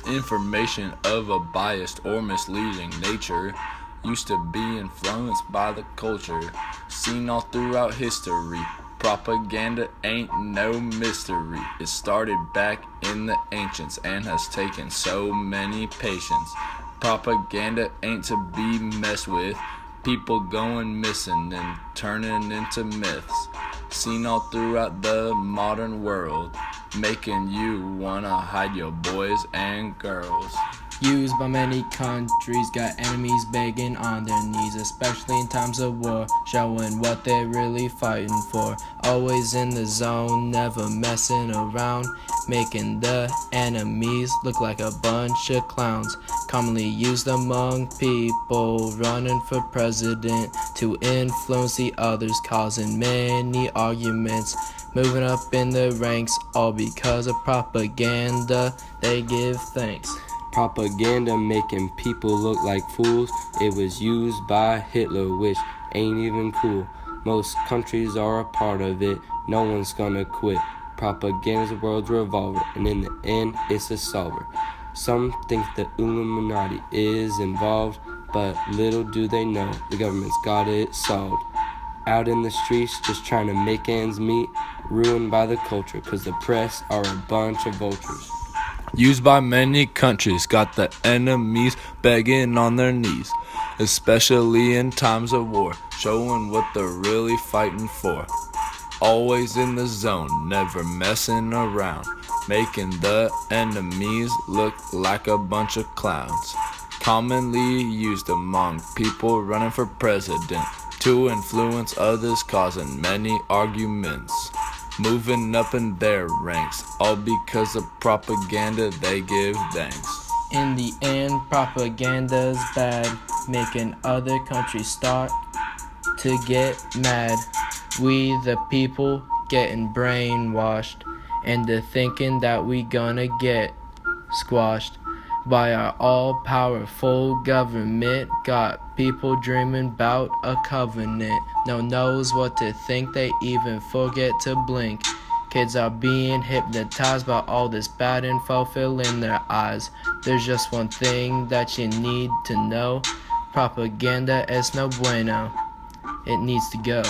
Information of a biased or misleading nature used to be influenced by the culture, seen all throughout history. Propaganda ain't no mystery. It started back in the ancients and has taken so many patients. Propaganda ain't to be messed with. People going missing and turning into myths, seen all throughout the modern world, making you wanna hide your boys and girls. Used by many countries, got enemies begging on their knees, especially in times of war, showing what they're really fighting for. Always in the zone, never messing around, making the enemies look like a bunch of clowns. Commonly used among people running for president to influence the others, causing many arguments, moving up in the ranks, all because of propaganda. They give thanks. Propaganda making people look like fools. It was used by Hitler, which ain't even cool. Most countries are a part of it. No one's gonna quit. Propaganda's the world's revolver, and in the end, it's a solver. Some think the Illuminati is involved, but little do they know the government's got it solved. Out in the streets, just trying to make ends meet, ruined by the culture, 'cause the press are a bunch of vultures. Used by many countries, got the enemies begging on their knees, especially in times of war, showing what they're really fighting for. Always in the zone, never messing around, making the enemies look like a bunch of clowns. Commonly used among people running for president to influence others, causing many arguments, moving up in their ranks, all because of propaganda. They give thanks. In the end, propaganda's bad, making other countries start to get mad. We the people getting brainwashed into thinking that we gonna get squashed by our all-powerful government. Got people dreaming about a covenant. No knows what to think, they even forget to blink. Kids are being hypnotized by all this bad info filling their eyes. There's just one thing that you need to know. Propaganda es no bueno. It needs to go.